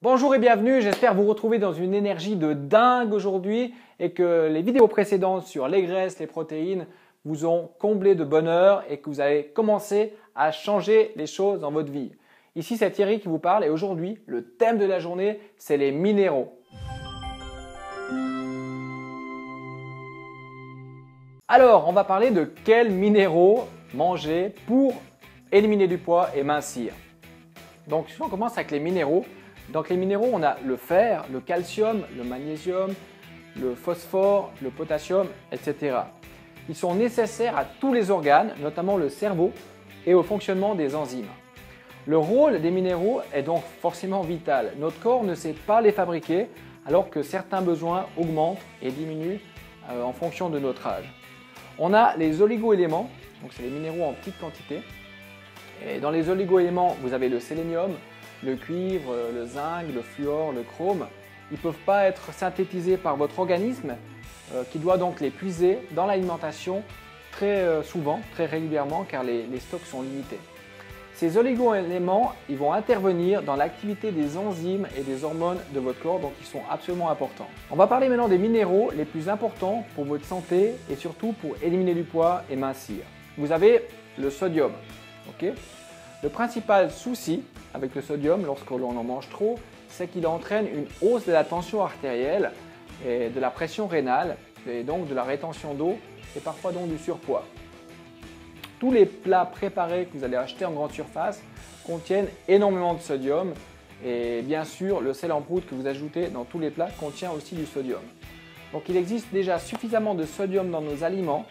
Bonjour et bienvenue, j'espère vous retrouver dans une énergie de dingue aujourd'hui et que les vidéos précédentes sur les graisses, les protéines vous ont comblé de bonheur et que vous avez commencé à changer les choses dans votre vie. Ici c'est Thierry qui vous parle et aujourd'hui le thème de la journée c'est les minéraux. Alors on va parler de quels minéraux manger pour éliminer du poids et mincir. Donc si on commence avec les minéraux. Donc les minéraux, on a le fer, le calcium, le magnésium, le phosphore, le potassium, etc. Ils sont nécessaires à tous les organes, notamment le cerveau et au fonctionnement des enzymes. Le rôle des minéraux est donc forcément vital. Notre corps ne sait pas les fabriquer alors que certains besoins augmentent et diminuent en fonction de notre âge. On a les oligo-éléments, donc c'est les minéraux en petite quantité. Et dans les oligo-éléments, vous avez le sélénium, le cuivre, le zinc, le fluor, le chrome. Ils ne peuvent pas être synthétisés par votre organisme qui doit donc les puiser dans l'alimentation très souvent, très régulièrement car les stocks sont limités. Ces oligo-éléments ils vont intervenir dans l'activité des enzymes et des hormones de votre corps, donc ils sont absolument importants. On va parler maintenant des minéraux les plus importants pour votre santé et surtout pour éliminer du poids et mincir. Vous avez le sodium. Okay. Le principal souci avec le sodium lorsque l'on en mange trop, c'est qu'il entraîne une hausse de la tension artérielle et de la pression rénale et donc de la rétention d'eau et parfois donc du surpoids. Tous les plats préparés que vous allez acheter en grande surface contiennent énormément de sodium et bien sûr le sel en poudre que vous ajoutez dans tous les plats contient aussi du sodium. Donc il existe déjà suffisamment de sodium dans nos aliments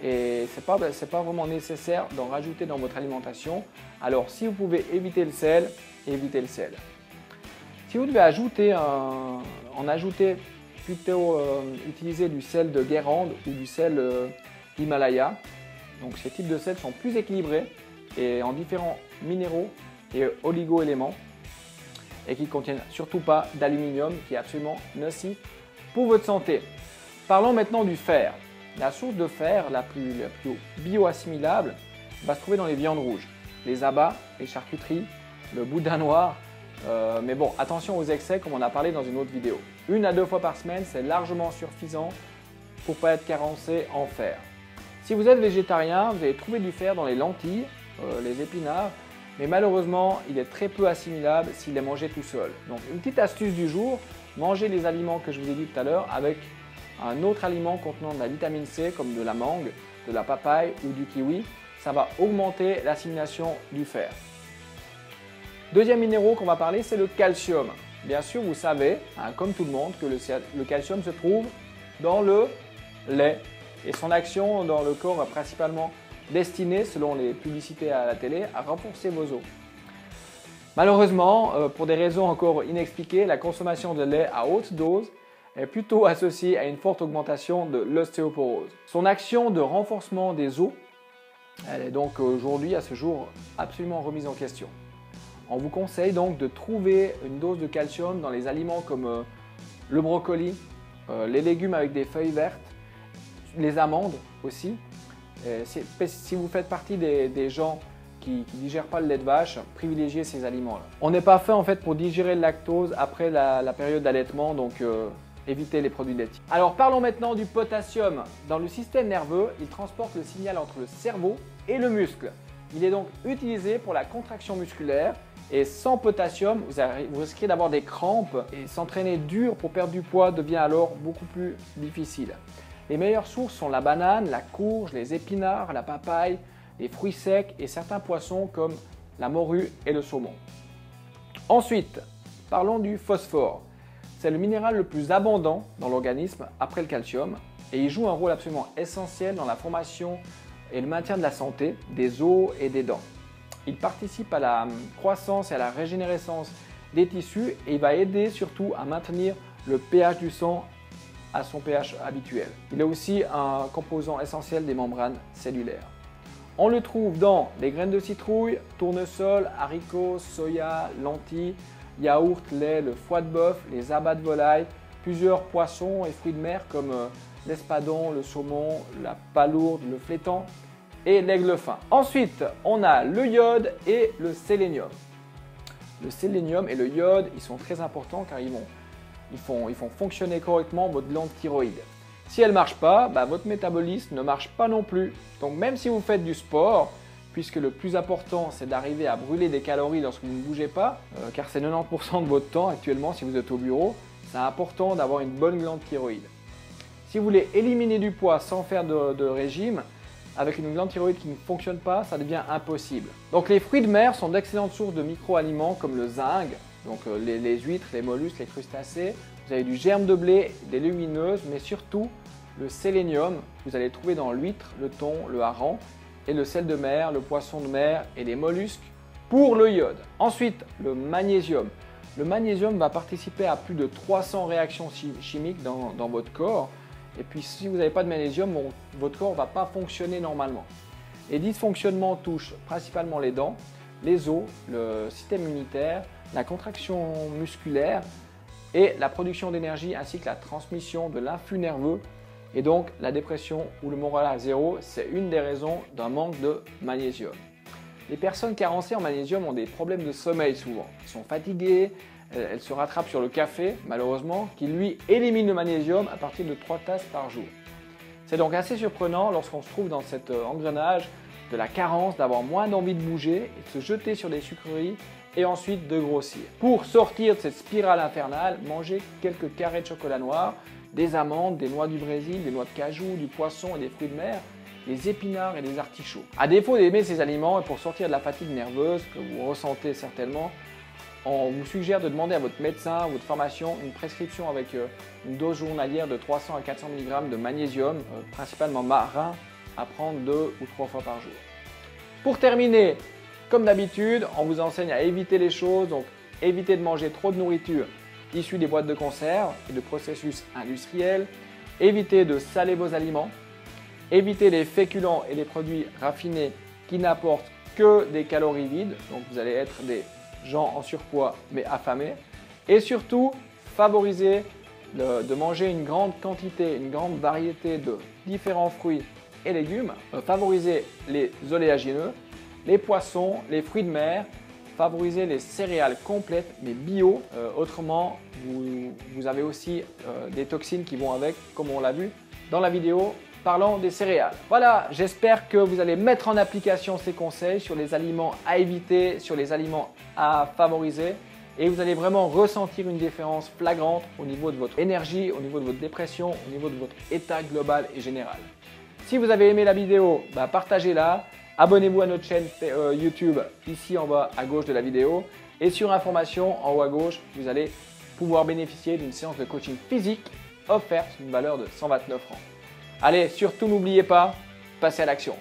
et ce n'est pas vraiment nécessaire d'en rajouter dans votre alimentation. Alors si vous pouvez éviter le sel, évitez le sel. Si vous devez plutôt utiliser du sel de Guérande ou du sel Himalaya. Donc ces types de sels sont plus équilibrés et en différents minéraux et oligo-éléments et qui ne contiennent surtout pas d'aluminium qui est absolument nocif pour votre santé. Parlons maintenant du fer. La source de fer la plus bioassimilable va se trouver dans les viandes rouges, les abats, les charcuteries, le boudin noir. Mais bon, attention aux excès comme on a parlé dans une autre vidéo. 1 à 2 fois par semaine, c'est largement suffisant pour ne pas être carencé en fer. Si vous êtes végétarien, vous allez trouver du fer dans les lentilles, les épinards, mais malheureusement, il est très peu assimilable s'il est mangé tout seul. Donc une petite astuce du jour, mangez les aliments que je vous ai dit tout à l'heure avec un autre aliment contenant de la vitamine C comme de la mangue, de la papaye ou du kiwi, ça va augmenter l'assimilation du fer. Deuxième minéraux qu'on va parler, c'est le calcium. Bien sûr, vous savez, comme tout le monde, que le calcium se trouve dans le lait et son action dans le corps est principalement destinée, selon les publicités à la télé, à renforcer vos os. Malheureusement, pour des raisons encore inexpliquées, la consommation de lait à haute dose est plutôt associée à une forte augmentation de l'ostéoporose. Son action de renforcement des os, elle est donc aujourd'hui, à ce jour, absolument remise en question. On vous conseille donc de trouver une dose de calcium dans les aliments comme le brocoli, les légumes avec des feuilles vertes, les amandes aussi. Si vous faites partie des gens qui ne digèrent pas le lait de vache, privilégiez ces aliments-là. On n'est pas fait en fait pour digérer le lactose après la période d'allaitement, donc évitez les produits laitiers. Alors parlons maintenant du potassium. Dans le système nerveux, il transporte le signal entre le cerveau et le muscle. Il est donc utilisé pour la contraction musculaire et sans potassium, vous risquez d'avoir des crampes et s'entraîner dur pour perdre du poids devient alors beaucoup plus difficile. Les meilleures sources sont la banane, la courge, les épinards, la papaye, les fruits secs et certains poissons comme la morue et le saumon. Ensuite, parlons du phosphore. C'est le minéral le plus abondant dans l'organisme après le calcium et il joue un rôle absolument essentiel dans la formation et le maintien de la santé des os et des dents. Il participe à la croissance et à la régénérescence des tissus et il va aider surtout à maintenir le pH du sang à son pH habituel. Il est aussi un composant essentiel des membranes cellulaires. On le trouve dans les graines de citrouille, tournesol, haricots, soya, lentilles, yaourt, lait, le foie de bœuf, les abats de volaille, plusieurs poissons et fruits de mer comme l'espadon, le saumon, la palourde, le flétan et l'aigle fin. Ensuite, on a le iode et le sélénium. Le sélénium et le iode, ils sont très importants car ils font fonctionner correctement votre glande thyroïde. Si elle ne marche pas, votre métabolisme ne marche pas non plus. Donc même si vous faites du sport, puisque le plus important c'est d'arriver à brûler des calories lorsque vous ne bougez pas, car c'est 90% de votre temps actuellement si vous êtes au bureau, c'est important d'avoir une bonne glande thyroïde. Si vous voulez éliminer du poids sans faire de régime, avec une glande thyroïde qui ne fonctionne pas, ça devient impossible. Donc les fruits de mer sont d'excellentes sources de micro-aliments comme le zinc, donc les huîtres, les mollusques, les crustacés. Vous avez du germe de blé, des légumineuses, mais surtout le sélénium. Vous allez trouver dans l'huître, le thon, le hareng, et le sel de mer, le poisson de mer et les mollusques pour le iode. Ensuite, le magnésium. Le magnésium va participer à plus de 300 réactions chimiques dans votre corps. Et puis si vous n'avez pas de magnésium, votre corps ne va pas fonctionner normalement. Les dysfonctionnements touchent principalement les dents, les os, le système immunitaire, la contraction musculaire et la production d'énergie ainsi que la transmission de l'influx nerveux. Et donc la dépression ou le moral à zéro, c'est une des raisons d'un manque de magnésium. Les personnes carencées en magnésium ont des problèmes de sommeil souvent. Elles sont fatiguées, elles se rattrapent sur le café malheureusement, qui lui élimine le magnésium à partir de 3 tasses par jour. C'est donc assez surprenant lorsqu'on se trouve dans cet engrenage de la carence, d'avoir moins d'envie de bouger et de se jeter sur des sucreries et ensuite de grossir. Pour sortir de cette spirale infernale, mangez quelques carrés de chocolat noir, des amandes, des noix du Brésil, des noix de cajou, du poisson et des fruits de mer, des épinards et des artichauts. À défaut d'aimer ces aliments et pour sortir de la fatigue nerveuse que vous ressentez certainement, on vous suggère de demander à votre médecin ou votre pharmacien une prescription avec une dose journalière de 300 à 400 mg de magnésium, principalement marin, à prendre 2 ou 3 fois par jour. Pour terminer, comme d'habitude, on vous enseigne à éviter les choses, donc évitez de manger trop de nourriture issue des boîtes de conserve et de processus industriels, évitez de saler vos aliments, évitez les féculents et les produits raffinés qui n'apportent que des calories vides, donc vous allez être des gens en surpoids mais affamés, et surtout favorisez de manger une grande quantité, une grande variété de différents fruits et légumes, favorisez les oléagineux, les poissons, les fruits de mer, favorisez les céréales complètes mais bio, autrement vous avez aussi des toxines qui vont avec, comme on l'a vu dans la vidéo parlant des céréales. Voilà, j'espère que vous allez mettre en application ces conseils sur les aliments à éviter, sur les aliments à favoriser et vous allez vraiment ressentir une différence flagrante au niveau de votre énergie, au niveau de votre dépression, au niveau de votre état global et général. Si vous avez aimé la vidéo, partagez-la, abonnez-vous à notre chaîne YouTube ici en bas à gauche de la vidéo et sur information en haut à gauche, vous allez pouvoir bénéficier d'une séance de coaching physique offerte d'une valeur de 129 francs. Allez, surtout n'oubliez pas, passez à l'action.